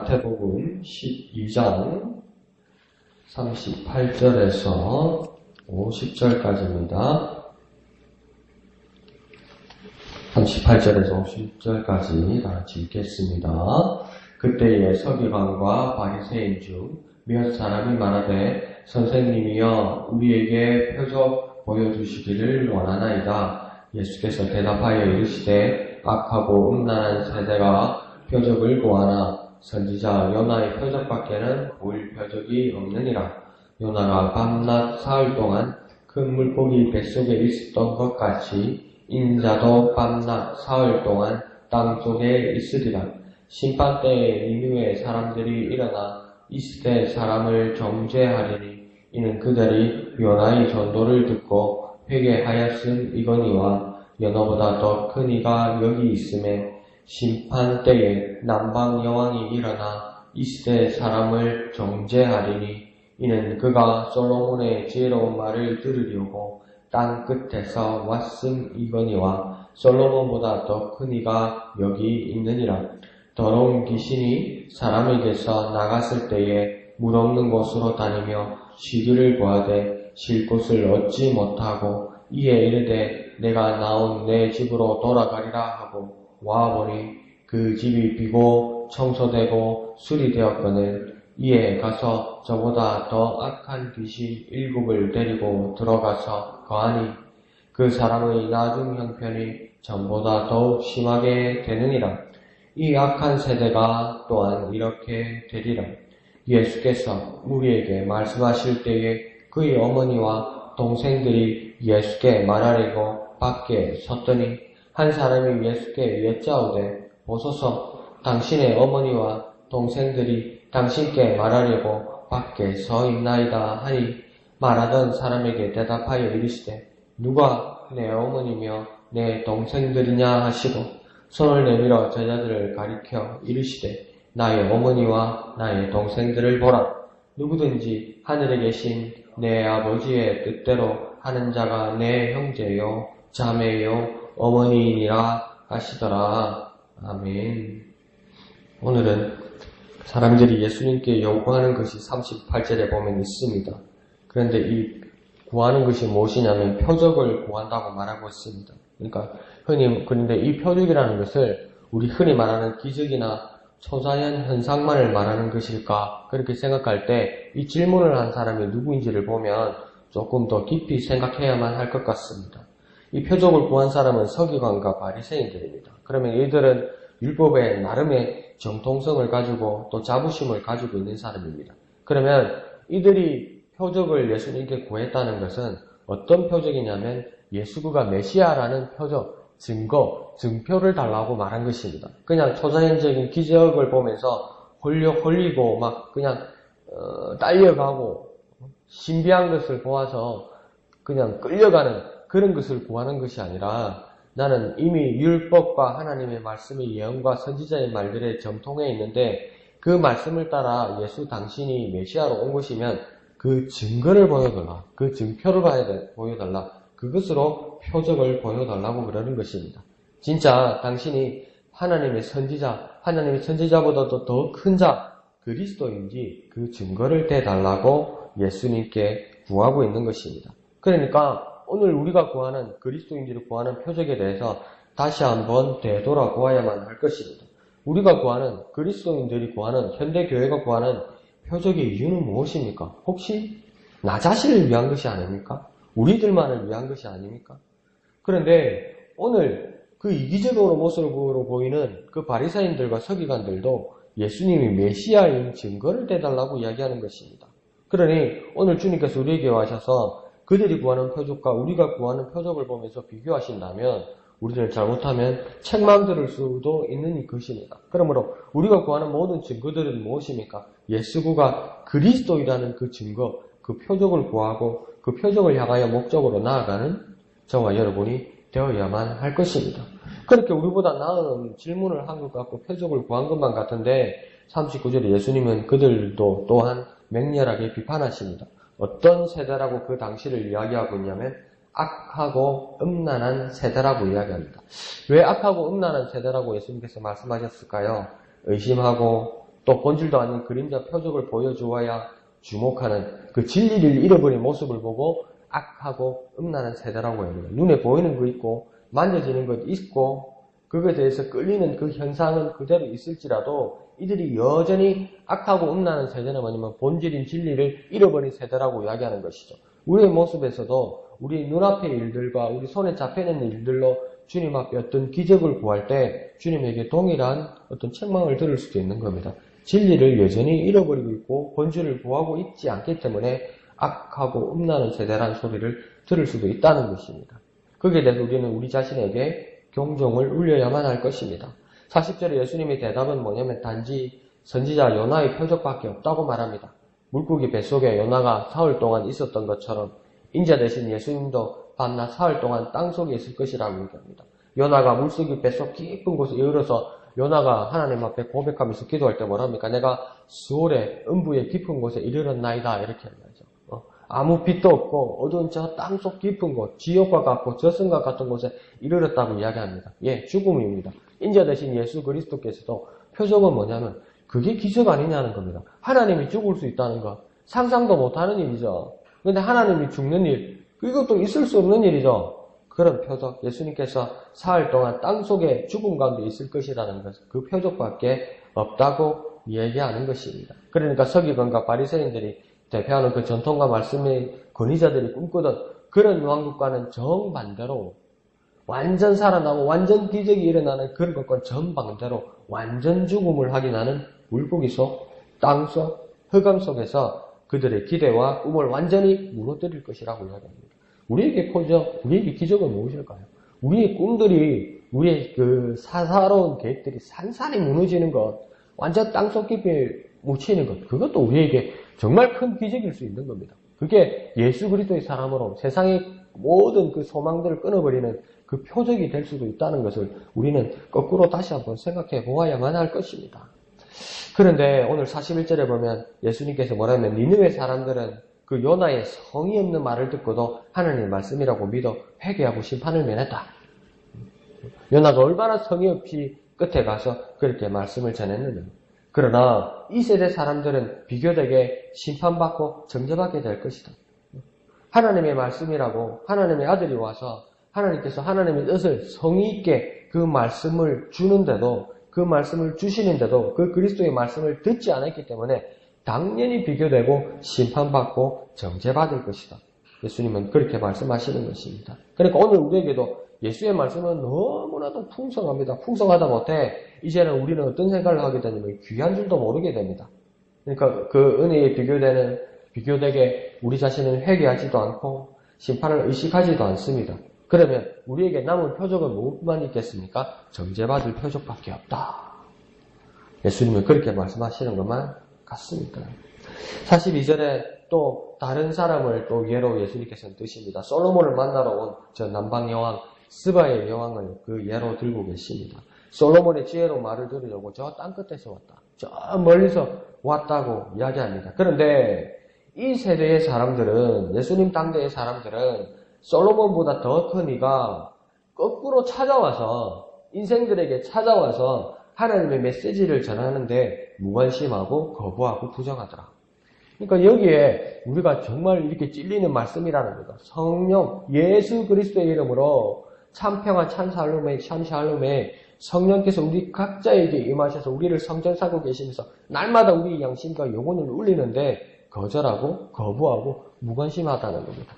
마태복음 12장 38절에서 50절까지입니다. 38절에서 50절까지 다 같이 읽겠습니다. 그때에 서기관과 바리새인 중 몇 사람이 말하되 선생님이여 우리에게 표적 보여주시기를 원하나이다. 예수께서 대답하여 이르시되 악하고 음란한 세대가 표적을 구하나 선지자 요나의 표적밖에는 보일 표적이 없느니라. 요나가 밤낮 사흘 동안 큰 물고기 뱃속에 있었던 것 같이 인자도 밤낮 사흘 동안 땅속에 있으리라. 심판때에 니느웨 사람들이 일어나 이 시대 사람을 정죄하리니 이는 그들이 요나의 전도를 듣고 회개하였음이거니와 연어보다 더 큰 이가 여기 있음에 심판때에 남방 여왕이 일어나 이 시대 사람을 정죄하리니 이는 그가 솔로몬의 지혜로운 말을 들으려고 땅 끝에서 왔음이거니와 솔로몬보다 더 큰 이가 여기 있느니라. 더러운 귀신이 사람에게서 나갔을 때에 물 없는 곳으로 다니며 쉬기를 구하되 쉴 곳을 얻지 못하고 이에 이르되 내가 나온 내 집으로 돌아가리라 하고 와보니 그 집이 비고 청소되고 수리되었거늘 이에 가서 저보다 더 악한 귀신 7을 데리고 들어가서 거하니 그 사람의 나중 형편이 전보다 더욱 심하게 되느니라. 이 악한 세대가 또한 이렇게 되리라. 예수께서 우리에게 말씀하실 때에 그의 어머니와 동생들이 예수께 말하려고 밖에 섰더니 한 사람이 예수께 여짜오되 보소서 당신의 어머니와 동생들이 당신께 말하려고 밖에 서 있나이다 하니 말하던 사람에게 대답하여 이르시되 누가 내 어머니며 내 동생들이냐 하시고 손을 내밀어 제자들을 가리켜 이르시되 나의 어머니와 나의 동생들을 보라. 누구든지 하늘에 계신 내 아버지의 뜻대로 하는 자가 내 형제요 자매요 어머니이니라 하시더라. 아멘. 오늘은 사람들이 예수님께 요구하는 것이 38절에 보면 있습니다. 그런데 이 구하는 것이 무엇이냐면 표적을 구한다고 말하고 있습니다. 그러니까 그런데 이 표적이라는 것을 우리 흔히 말하는 기적이나 초자연 현상만을 말하는 것일까? 그렇게 생각할 때 이 질문을 한 사람이 누구인지를 보면 조금 더 깊이 생각해야만 할 것 같습니다. 이 표적을 구한 사람은 서기관과 바리새인들입니다. 그러면 이들은 율법의 나름의 정통성을 가지고 또 자부심을 가지고 있는 사람입니다. 그러면 이들이 표적을 예수님께 구했다는 것은 어떤 표적이냐면 예수가 메시아라는 표적, 증표를 달라고 말한 것입니다. 그냥 초자연적인 기적을 보면서 홀리고 막 그냥 딸려가고 신비한 것을 보아서 그냥 끌려가는 그런 것을 구하는 것이 아니라 나는 이미 율법과 하나님의 말씀의 예언과 선지자의 말들의 정통에 있는데 그 말씀을 따라 예수 당신이 메시아로 온 것이면 그 증거를 보여달라. 그 증표를 보여달라. 그것으로 표적을 보여달라고 그러는 것입니다. 진짜 당신이 하나님의 선지자보다도 더 큰 자, 그리스도인지 그 증거를 대달라고 예수님께 구하고 있는 것입니다. 그러니까 오늘 우리가 구하는 그리스도인지를 구하는 표적에 대해서 다시 한번 되돌아보아야만 할 것입니다. 우리가 구하는 그리스도인들이 구하는 현대교회가 구하는 표적의 이유는 무엇입니까? 혹시 나 자신을 위한 것이 아닙니까? 우리들만을 위한 것이 아닙니까? 그런데 오늘 그 이기적으로 모습으로 보이는 그 바리새인들과 서기관들도 예수님이 메시아인 증거를 대달라고 이야기하는 것입니다. 그러니 오늘 주님께서 우리에게 와셔서 그들이 구하는 표적과 우리가 구하는 표적을 보면서 비교하신다면 우리는 잘못하면 책망 들을 수도 있는 것입니다. 그러므로 우리가 구하는 모든 증거들은 무엇입니까? 예수가 그리스도이라는 그 증거, 그 표적을 구하고 그 표적을 향하여 목적으로 나아가는 저와 여러분이 되어야만 할 것입니다. 그렇게 우리보다 나은 질문을 한 것 같고 표적을 구한 것만 같은데 39절에 예수님은 그들도 또한 맹렬하게 비판하십니다. 어떤 세대라고 그 당시를 이야기하고 있냐면 악하고 음란한 세대라고 이야기합니다. 왜 악하고 음란한 세대라고 예수님께서 말씀하셨을까요? 의심하고 또 본질도 아닌 그림자 표적을 보여주어야 주목하는 그 진리를 잃어버린 모습을 보고 악하고 음란한 세대라고 합니다. 눈에 보이는 거 있고 만져지는 것 있고 그것에 대해서 끌리는 그 현상은 그대로 있을지라도 이들이 여전히 악하고 음란한 세대는 뭐냐면 본질인 진리를 잃어버린 세대라고 이야기하는 것이죠. 우리의 모습에서도 우리 눈앞의 일들과 우리 손에 잡혀있는 일들로 주님 앞에 어떤 기적을 구할 때 주님에게 동일한 어떤 책망을 들을 수도 있는 겁니다. 진리를 여전히 잃어버리고 있고 본질을 구하고 있지 않기 때문에 악하고 음란한 세대라는 소리를 들을 수도 있다는 것입니다. 거기에 대해서 우리는 우리 자신에게 경종을 울려야만 할 것입니다. 40절에 예수님의 대답은 뭐냐면 단지 선지자 요나의 표적밖에 없다고 말합니다. 물고기 뱃속에 요나가 사흘 동안 있었던 것처럼 인자 되신 예수님도 밤낮 사흘 동안 땅속에 있을 것이라고 얘기합니다. 요나가 물속의 뱃속 깊은 곳에 이르러서 요나가 하나님 앞에 고백하면서 기도할 때 뭐랍니까? 내가 수월의 음부의 깊은 곳에 이르렀나이다 이렇게 말하죠. 아무 빛도 없고 어두운 저 땅속 깊은 곳, 지옥과 같고 저승과 같은 곳에 이르렀다고 이야기합니다. 예, 죽음입니다. 인자 되신 예수 그리스도께서도 표적은 뭐냐면 그게 기적 아니냐는 겁니다. 하나님이 죽을 수 있다는 것, 상상도 못하는 일이죠. 그런데 하나님이 죽는 일, 이것도 있을 수 없는 일이죠. 그런 표적, 예수님께서 사흘 동안 땅속에 죽음 가운데 있을 것이라는 것, 그 표적밖에 없다고 얘기하는 것입니다. 그러니까 서기관과 바리새인들이 대표하는 그 전통과 말씀의 권위자들이 꿈꾸던 그런 왕국과는 정반대로 완전 살아나고 완전 기적이 일어나는 그런 것과 정반대로 완전 죽음을 확인하는 물고기 속, 땅속, 흑암 속에서 그들의 기대와 꿈을 완전히 무너뜨릴 것이라고 이야기합니다. 우리에게 표적, 우리에게 기적은 무엇일까요? 우리의 꿈들이, 우리의 그 사사로운 계획들이 산산이 무너지는 것, 완전 땅속 깊이 묻히는 것, 그것도 우리에게 정말 큰 기적일 수 있는 겁니다. 그게 예수 그리스도의 사람으로 세상의 모든 그 소망들을 끊어버리는 그 표적이 될 수도 있다는 것을 우리는 거꾸로 다시 한번 생각해 보아야만 할 것입니다. 그런데 오늘 41절에 보면 예수님께서 뭐라면 니느웨 사람들은 그 요나의 성의 없는 말을 듣고도 하나님의 말씀이라고 믿어 회개하고 심판을 면했다. 요나가 얼마나 성의 없이 끝에 가서 그렇게 말씀을 전했느냐. 그러나 이 세대 사람들은 비교되게 심판받고 정죄받게 될 것이다. 하나님의 말씀이라고 하나님의 아들이 와서 하나님께서 하나님의 뜻을 성의 있게 그 말씀을 주는데도 그 말씀을 주시는데도 그 그리스도의 말씀을 듣지 않았기 때문에 당연히 비교되고 심판받고 정죄받을 것이다. 예수님은 그렇게 말씀하시는 것입니다. 그러니까 오늘 우리에게도 예수의 말씀은 너무나도 풍성합니다. 풍성하다 못해 이제는 우리는 어떤 생각을 하게 되냐면 귀한 줄도 모르게 됩니다. 그러니까 그 은혜에 비교되게 우리 자신은 회개하지도 않고 심판을 의식하지도 않습니다. 그러면 우리에게 남은 표적은 무엇만 있겠습니까? 정죄받을 표적밖에 없다. 예수님은 그렇게 말씀하시는 것만 같습니다. 42절에 또 다른 사람을 또 예로 예수님께서는 드십니다. 솔로몬을 만나러 온 저 남방 여왕 스바의 여왕을 그 예로 들고 계십니다. 솔로몬의 지혜로 말을 들으려고 저 땅끝에서 왔다. 저 멀리서 왔다고 이야기합니다. 그런데 이 세대의 사람들은, 예수님 당대의 사람들은 솔로몬보다 더 큰 이가 거꾸로 찾아와서, 인생들에게 찾아와서 하나님의 메시지를 전하는데 무관심하고 거부하고 부정하더라. 그러니까 여기에 우리가 정말 이렇게 찔리는 말씀이라는 거다. 성령, 예수 그리스도의 이름으로 참평화 샴샬롬에 성령께서 우리 각자에게 임하셔서 우리를 성전사고 계시면서 날마다 우리 양심과 영혼을 울리는데 거절하고 거부하고 무관심하다는 겁니다.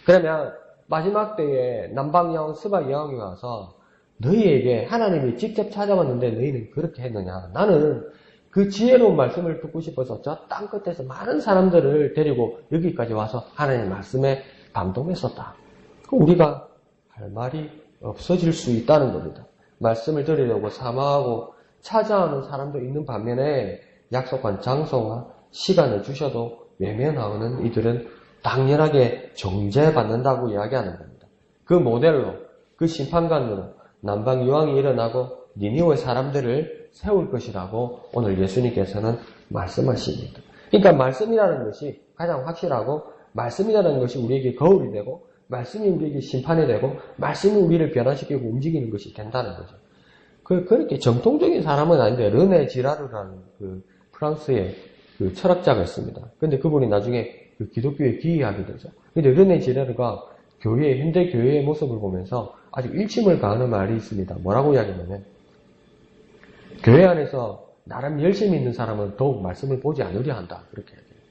그러면 마지막 때에 남방여왕 스바 여왕이 와서 너희에게 하나님이 직접 찾아왔는데 너희는 그렇게 했느냐. 나는 그 지혜로운 말씀을 듣고 싶어서 저 땅끝에서 많은 사람들을 데리고 여기까지 와서 하나님의 말씀에 감동했었다. 우리가 할 말이 없어질 수 있다는 겁니다. 말씀을 들으려고 사모하고 찾아오는 사람도 있는 반면에 약속한 장소와 시간을 주셔도 외면하는 이들은 당연하게 정죄받는다고 이야기하는 겁니다. 그 모델로, 그 심판관으로 남방 유황이 일어나고 니느웨 사람들을 세울 것이라고 오늘 예수님께서는 말씀하십니다. 그러니까 말씀이라는 것이 가장 확실하고 말씀이라는 것이 우리에게 거울이 되고 말씀이 우리에게 심판이 되고 말씀이 우리를 변화시키고 움직이는 것이 된다는 거죠. 그렇게 정통적인 사람은 아닌데 르네 지라르라는 그 프랑스의 그 철학자가 있습니다. 근데 그분이 나중에 그 기독교에 기이하게 되죠. 근데 르네 지레르가 현대 교회의 모습을 보면서 아주 일침을 가하는 말이 있습니다. 뭐라고 이야기하냐면, 교회 안에서 나름 열심히 있는 사람은 더욱 말씀을 보지 않으려 한다. 그렇게 얘기해요.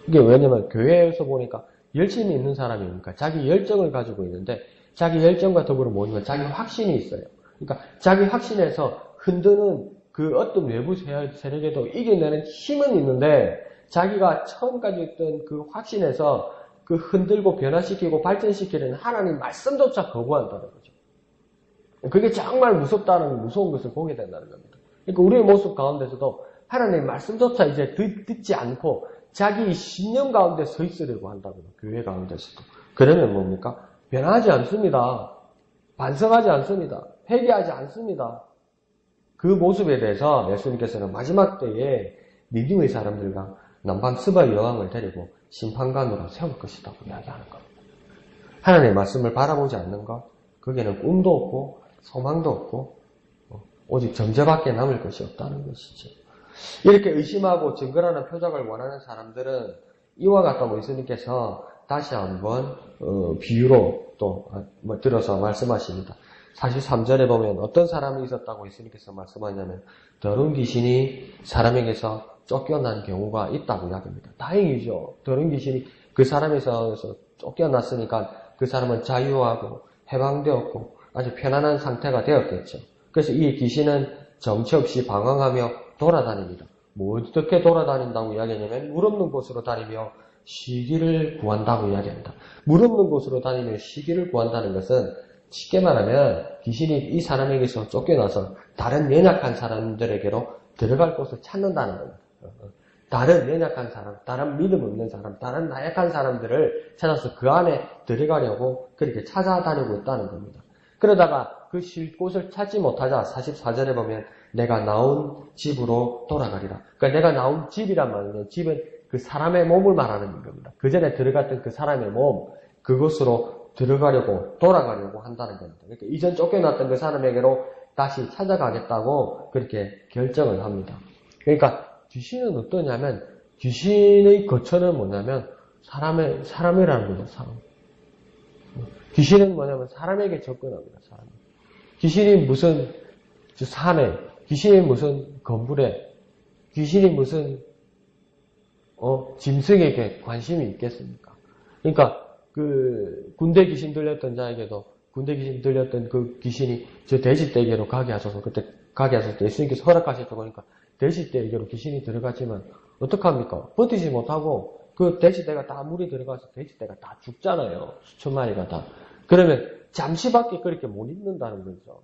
이게 왜냐면 교회에서 보니까 열심히 있는 사람이니까 자기 열정을 가지고 있는데, 자기 열정과 더불어 뭐냐면 자기 확신이 있어요. 그러니까 자기 확신에서 흔드는 그 어떤 외부 세력에도 이겨내는 힘은 있는데, 자기가 처음 가지고 있던 그 확신에서 그 흔들고 변화시키고 발전시키는 하나님 말씀조차 거부한다는 거죠. 그게 정말 무서운 것을 보게 된다는 겁니다. 그러니까 우리의 모습 가운데서도 하나님 말씀조차 이제 듣지 않고 자기 신념 가운데 서 있으려고 한다고요. 교회 가운데서도. 그러면 뭡니까? 변하지 않습니다. 반성하지 않습니다. 회개하지 않습니다. 그 모습에 대해서 예수님께서는 마지막 때에 니느웨 사람들과 남방 스바 여왕을 데리고 심판관으로 세울 것이라고 이야기하는 겁니다. 하나님의 말씀을 바라보지 않는 것, 거기에는 꿈도 없고 소망도 없고 오직 정죄밖에 남을 것이 없다는 것이죠. 이렇게 의심하고 증거라는 표적을 원하는 사람들은 이와 같다고 예수님께서 다시 한번 비유로 또 들어서 말씀하십니다. 43절에 보면 어떤 사람이 있었다고 예수님께서 말씀하냐면, 더러운 귀신이 사람에게서 쫓겨난 경우가 있다고 이야기합니다. 다행이죠. 더러운 귀신이 그 사람에서 쫓겨났으니까 그 사람은 자유하고 해방되었고 아주 편안한 상태가 되었겠죠. 그래서 이 귀신은 정처 없이 방황하며 돌아다닙니다. 뭐 어떻게 돌아다닌다고 이야기하냐면, 물 없는 곳으로 다니며 쉬기를 구한다고 이야기합니다. 물 없는 곳으로 다니며 쉬기를 구한다는 것은 쉽게 말하면 귀신이 이 사람에게서 쫓겨나서 다른 연약한 사람들에게로 들어갈 곳을 찾는다는 겁니다. 다른 연약한 사람, 다른 믿음 없는 사람, 다른 나약한 사람들을 찾아서 그 안에 들어가려고 그렇게 찾아다니고 있다는 겁니다. 그러다가 그 쉴 곳을 찾지 못하자 44절에 보면 내가 나온 집으로 돌아가리라. 그러니까 내가 나온 집이란 말이에요. 집은 그 사람의 몸을 말하는 겁니다. 그 전에 들어갔던 그 사람의 몸, 그곳으로 돌아가려고 한다는 겁니다. 그러니까 이전 쫓겨났던 그 사람에게로 다시 찾아가겠다고 그렇게 결정을 합니다. 그러니까 귀신은 어떠냐면, 귀신의 거처는 뭐냐면 사람이라는 거죠. 사람. 귀신은 뭐냐면 사람에게 접근합니다. 사람. 귀신이 무슨 산에, 귀신이 무슨 건물에, 귀신이 무슨 짐승에게 관심이 있겠습니까? 그러니까 그 군대 귀신 들렸던 자에게도 군대 귀신 들렸던 그 귀신이 저 돼지떼에게로 가게 하셔서 그때 가게 하셨을 때 예수님께서 허락하셨다고 그러니까 돼지떼에게로 귀신이 들어가지만 어떡합니까? 버티지 못하고 그 돼지떼가 다 물이 들어가서 돼지떼가 다 죽잖아요. 수천 마리가 다. 그러면 잠시밖에 그렇게 못 있는다는 거죠.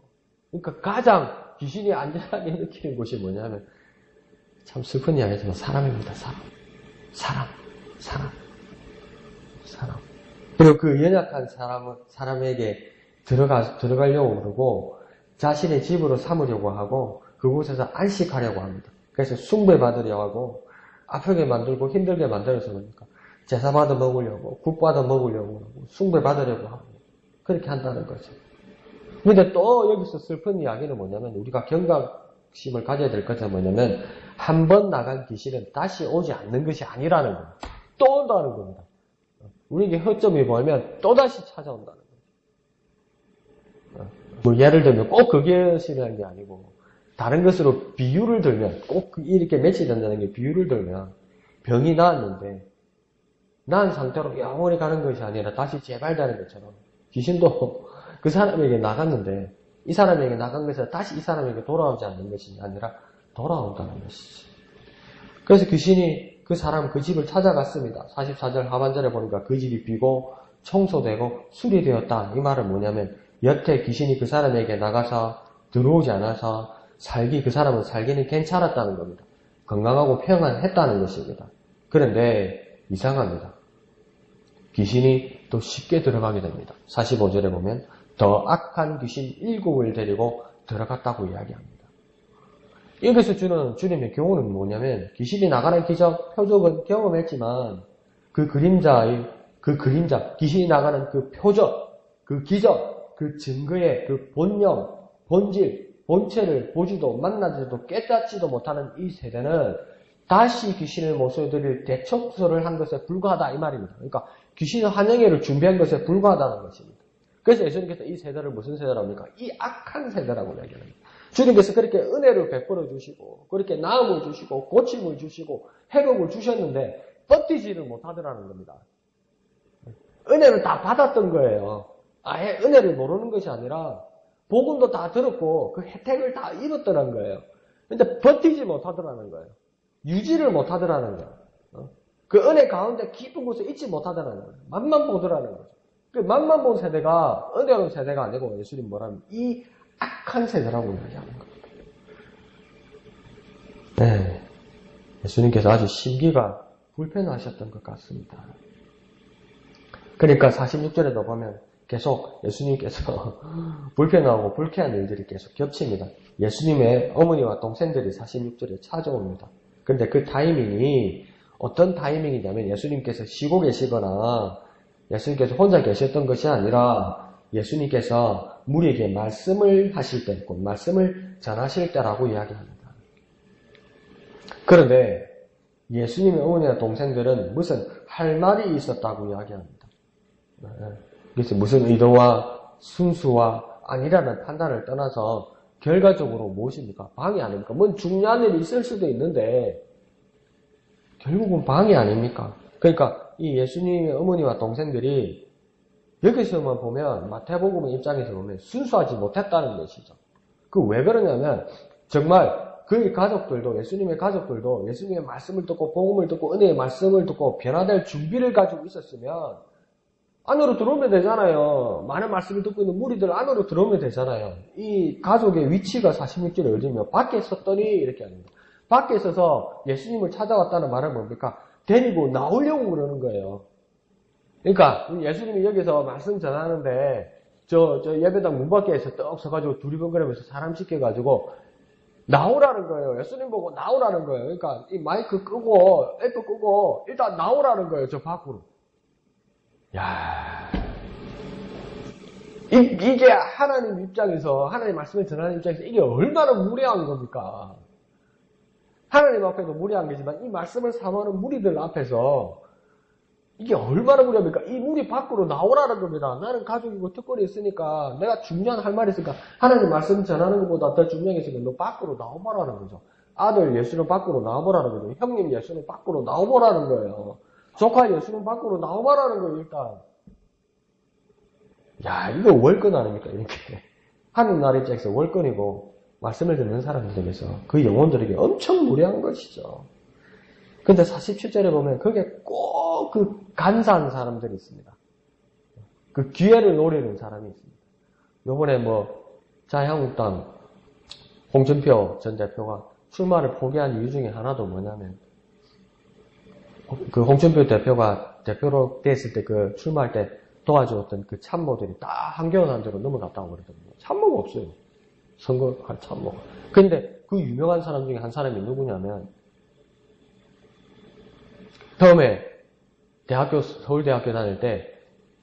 그러니까 가장 귀신이 안전하게 느끼는 곳이 뭐냐면 참 슬픈 이야기지만 사람입니다. 사람. 그리고 그 연약한 사람에게 들어가려고 그러고 자신의 집으로 삼으려고 하고 그곳에서 안식하려고 합니다. 그래서 숭배받으려고 하고 아프게 만들고 힘들게 만들어서 그러니까 제사 받아 먹으려고 국 받아 먹으려고 하고 숭배받으려고 하고 그렇게 한다는 거죠. 근데 또 여기서 슬픈 이야기는 뭐냐면 우리가 경각심을 가져야 될 것은 뭐냐면 한 번 나간 귀신은 다시 오지 않는 것이 아니라는 거예요. 또 온다는 겁니다. 우리에게 허점이 보이면 또다시 찾아온다는 거죠. 뭐 예를 들면 꼭 그것이라는 게 아니고 다른 것으로 비유를 들면 꼭 이렇게 매치 된다는 게 비유를 들면 병이 나았는데 나은 상태로 영원히 가는 것이 아니라 다시 재발되는 것처럼 귀신도 그 사람에게 나갔는데 이 사람에게 나간 것이 다시 이 사람에게 돌아오지 않는 것이 아니라 돌아온다는 것이지. 그래서 귀신이 그 집을 찾아갔습니다. 44절 하반절에 보니까 그 집이 비고 청소되고 수리되었다. 이 말은 뭐냐면 여태 귀신이 그 사람에게 나가서 들어오지 않아서 그 사람은 살기는 괜찮았다는 겁니다. 건강하고 평안했다는 것입니다. 그런데 이상합니다. 귀신이 또 쉽게 들어가게 됩니다. 45절에 보면 더 악한 귀신 7을 데리고 들어갔다고 이야기합니다. 여기서 주는 주님의 교훈은 뭐냐면 귀신이 나가는 기적, 표적은 경험했지만 그 귀신이 나가는 그 표적, 그 기적, 그 증거의 그 본질, 본체를 보지도 만나지도 깨닫지도 못하는 이 세대는 다시 귀신을 모셔드릴 대척소를 한 것에 불과하다 이 말입니다. 그러니까 귀신의 환영회를 준비한 것에 불과하다는 것입니다. 그래서 예수님께서 이 세대를 무슨 세대라고 합니까? 이 악한 세대라고 이야기합니다. 주님께서 그렇게 은혜를 베풀어 주시고 그렇게 나음을 주시고 고침을 주시고 회복을 주셨는데 버티지를 못하더라는 겁니다. 은혜는 다 받았던 거예요. 아예 은혜를 모르는 것이 아니라 복음도 다 들었고 그 혜택을 다 입었더라는 거예요. 근데 버티지 못하더라는 거예요. 유지를 못하더라는 거예요. 그 은혜 가운데 깊은 곳에 있지 못하더라는 거예요. 맛만 보더라는 거죠. 그 맛만 본 세대가 은혜로운 세대가 아니고 예수님 뭐라면 이 악한 세대라고 이야기하는 겁니다. 네, 예수님께서 아주 심기가 불편하셨던 것 같습니다. 그러니까 46절에도 보면 계속 예수님께서 불편하고 불쾌한 일들이 계속 겹칩니다. 예수님의 어머니와 동생들이 46절에 찾아옵니다. 그런데 그 타이밍이 어떤 타이밍이냐면 예수님께서 쉬고 계시거나 예수님께서 혼자 계셨던 것이 아니라 예수님께서 무리에게 말씀을 하실 때, 곧 말씀을 전하실 때라고 이야기합니다. 그런데 예수님의 어머니와 동생들은 무슨 할 말이 있었다고 이야기합니다. 그래서 무슨 의도와 순수와 아니라는 판단을 떠나서 결과적으로 무엇입니까? 방해 아닙니까? 뭔 중요한 일이 있을 수도 있는데 결국은 방해 아닙니까? 그러니까 이 예수님의 어머니와 동생들이 여기서만 보면 마태복음 입장에서 보면 순수하지 못했다는 것이죠. 그 왜 그러냐면 정말 그의 가족들도 예수님의 가족들도 예수님의 말씀을 듣고 복음을 듣고 은혜의 말씀을 듣고 변화될 준비를 가지고 있었으면 안으로 들어오면 되잖아요. 많은 말씀을 듣고 있는 무리들 안으로 들어오면 되잖아요. 이 가족의 위치가 46절에 어디면 밖에 섰더니 이렇게 합니다. 밖에 서서 예수님을 찾아왔다는 말은 뭡니까? 데리고 나오려고 그러는 거예요. 그러니까 예수님이 여기서 말씀 전하는데 저 예배당 문 밖에서 떡 서가지고 두리번거리면서 사람 시켜가지고 나오라는 거예요. 예수님 보고 나오라는 거예요. 그러니까 이 마이크 끄고 앰프 끄고 일단 나오라는 거예요. 저 밖으로. 야, 이게 하나님 입장에서 하나님 말씀을 전하는 입장에서 이게 얼마나 무례한 겁니까? 하나님 앞에도 무례한 거지만 이 말씀을 사모하는 무리들 앞에서 이게 얼마나 무례합니까? 이 무리 밖으로 나오라는 겁니다. 나는 가족이고 특권이 있으니까 내가 중요한 할 말이 있으니까 하나님 말씀 전하는 것보다 더 중요한 게 있으니까 너 밖으로 나와보라는 거죠. 아들 예수는 밖으로 나와보라는 거죠. 형님 예수는 밖으로 나와보라는 거예요. 조카 예수는 밖으로 나와보라는 거예요. 일단 야 이거 월권 아닙니까? 이렇게 하는 날 입장에서 월권이고 말씀을 듣는 사람들에게서 그 영혼들에게 엄청 무례한 것이죠. 근데 47절에 보면 그게 꼭 그 간사한 사람들이 있습니다. 그 기회를 노리는 사람이 있습니다. 요번에 자유한국당 홍준표 전 대표가 출마를 포기한 이유 중에 하나도 뭐냐면 그 홍준표 대표가 대표로 됐을 때 그 출마할 때 도와주었던 그 참모들이 다 한겨울한 대로 넘어갔다고 그러거든요. 참모가 없어요. 선거할 참모가. 근데 그 유명한 사람 중에 한 사람이 누구냐면 처음에 서울대학교 다닐 때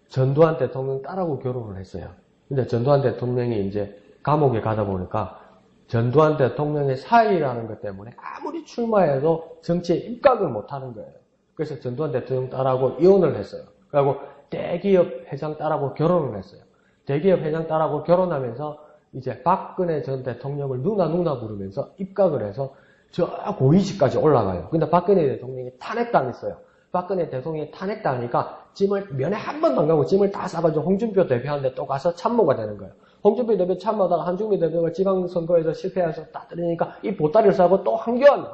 전두환 대통령 딸하고 결혼을 했어요. 근데 전두환 대통령이 이제 감옥에 가다 보니까 전두환 대통령의 사의라는 것 때문에 아무리 출마해도 정치에 입각을 못하는 거예요. 그래서 전두환 대통령 딸하고 이혼을 했어요. 그리고 대기업 회장 딸하고 결혼을 했어요. 대기업 회장 딸하고 결혼하면서 이제 박근혜 전 대통령을 누나 부르면서 입각을 해서 저 고위직까지 올라가요. 근데 박근혜 대통령이 탄핵당했어요. 박근혜 대통령이 탄핵당하니까 짐을 면회 한 번도 안 가고 짐을 다 싸가지고 홍준표 대표한테 또 가서 참모가 되는 거예요. 홍준표 대표 참모하다가 한중미 대표가 지방선거에서 실패해서 따뜨리니까 이 보따리를 싸고 또 한교안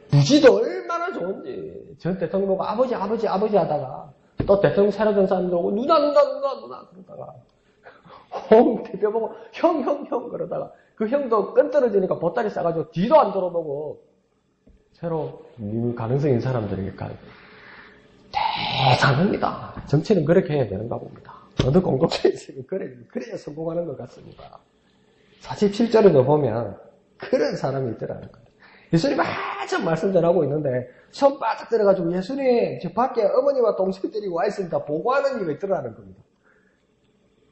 부지도 얼마나 좋은지 전 대통령 보고 아버지 하다가 또 대통령 새로 된 사람들 오고 누나 그러다가 홍 대표 보고 형 그러다가 그 형도 끈 떨어지니까 보따리 싸가지고 뒤도 안 돌아보고 새로 가능성인 사람들에게 대단합니다. 정치는 그렇게 해야 되는가 봅니다. 어느 공동체에 있으면 그래야 성공하는 것 같습니다. 47절에도 보면 그런 사람이 있더라는 거예요. 예수님 한참 말씀 전하고 있는데 손 바짝 들어가지고 예수님 저 밖에 어머니와 동생들이 와 있으니까 보고하는 이가 있더라는 겁니다.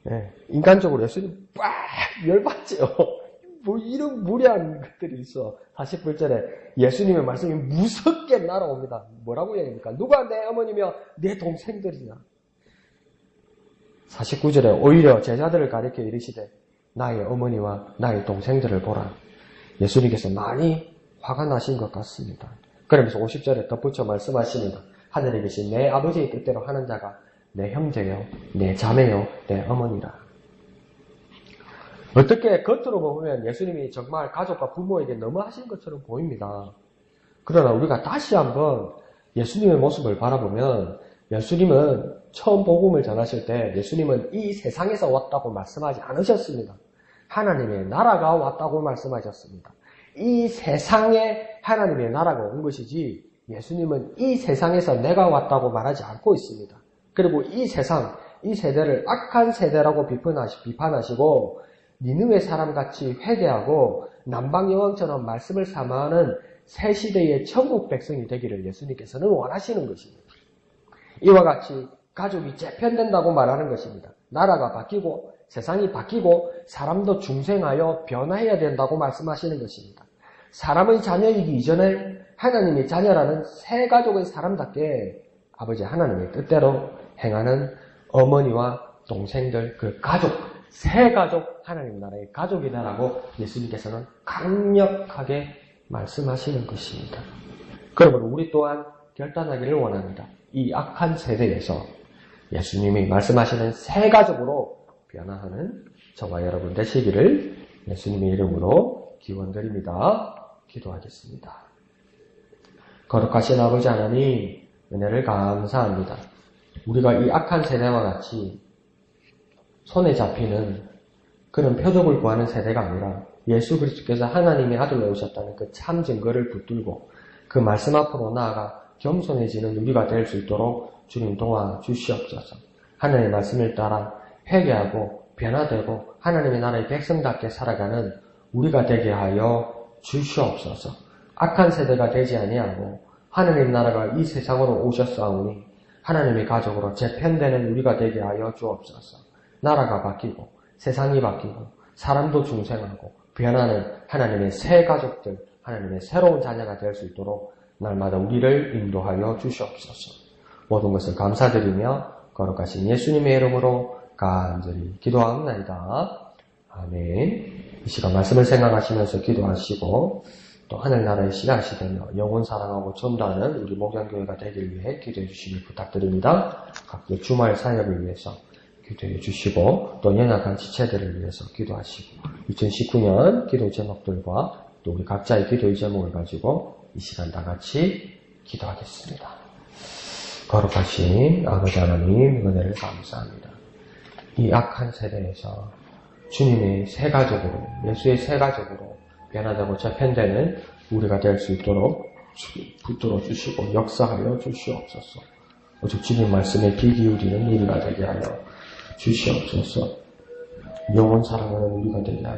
네, 인간적으로 예수님 빡 열받죠. 뭐 이런 무례한 것들이 있어. 48절에 예수님의 말씀이 무섭게 날아옵니다. 뭐라고 얘기합니까? 누가 내 어머니며 내 동생들이냐. 49절에 오히려 제자들을 가리켜 이르시되 나의 어머니와 나의 동생들을 보라. 예수님께서 많이 화가 나신 것 같습니다. 그러면서 50절에 덧붙여 말씀하십니다. 하늘에 계신 내 아버지의 뜻대로 하는 자가 내 형제요, 내 자매요, 내 어머니라. 어떻게 겉으로 보면 예수님이 정말 가족과 부모에게 너무 하신 것처럼 보입니다. 그러나 우리가 다시 한번 예수님의 모습을 바라보면 예수님은 처음 복음을 전하실 때 예수님은 이 세상에서 왔다고 말씀하지 않으셨습니다. 하나님의 나라가 왔다고 말씀하셨습니다. 이 세상에 하나님의 나라가 온 것이지 예수님은 이 세상에서 내가 왔다고 말하지 않고 있습니다. 그리고 이 세상, 이 세대를 악한 세대라고 비판하시고 니느웨 사람같이 회개하고 남방여왕처럼 말씀을 삼아하는 새 시대의 천국 백성이 되기를 예수님께서는 원하시는 것입니다. 이와 같이 가족이 재편된다고 말하는 것입니다. 나라가 바뀌고 세상이 바뀌고 사람도 중생하여 변화해야 된다고 말씀하시는 것입니다. 사람의 자녀이기 이전에 하나님의 자녀라는 새 가족의 사람답게 아버지 하나님의 뜻대로 행하는 어머니와 동생들, 그 가족, 새 가족, 하나님 나라의 가족이다라고 예수님께서는 강력하게 말씀하시는 것입니다. 그러므로 우리 또한 결단하기를 원합니다. 이 악한 세대에서 예수님이 말씀하시는 새 가족으로 변화하는 저와 여러분 되시기를 예수님의 이름으로 기원드립니다. 기도하겠습니다. 거룩하신 아버지 하나님, 은혜를 감사합니다. 우리가 이 악한 세대와 같이 손에 잡히는 그런 표적을 구하는 세대가 아니라 예수 그리스도께서 하나님의 아들로 오셨다는 그 참 증거를 붙들고 그 말씀 앞으로 나아가 겸손해지는 우리가 될 수 있도록 주님 도와주시옵소서. 하나님의 말씀을 따라 회개하고 변화되고 하나님의 나라의 백성답게 살아가는 우리가 되게 하여 주시옵소서. 악한 세대가 되지 아니하고 하나님 나라가 이 세상으로 오셨사오니 하나님의 가족으로 재편되는 우리가 되게 하여 주옵소서. 나라가 바뀌고 세상이 바뀌고 사람도 중생하고 변하는 하나님의 새 가족들, 하나님의 새로운 자녀가 될 수 있도록 날마다 우리를 인도하여 주시옵소서. 모든 것을 감사드리며 거룩하신 예수님의 이름으로 간절히 기도합니다. 아멘. 이 시간 말씀을 생각하시면서 기도하시고 또 하늘나라의 씨앗이 되며 영혼 사랑하고 전도하는 우리 목양교회가 되길 위해 기도해 주시길 부탁드립니다. 각종 주말 사역을 위해서 기도해 주시고 또 연약한 지체들을 위해서 기도하시고 2019년 기도 제목들과 또 우리 각자의 기도의 제목을 가지고 이 시간 다 같이 기도하겠습니다. 거룩하신 아버지 하나님 은혜를 감사합니다. 이 악한 세대에서 주님의 새 가족으로 예수의 새 가족으로 변화되고 재편되는 우리가 될 수 있도록 붙들어 주시고 역사하여 주시옵소서. 오직 주님 말씀에 귀 기울이는 우리가 되게 하여 주시옵소서. 영원 사랑하는 우리가 되게 하여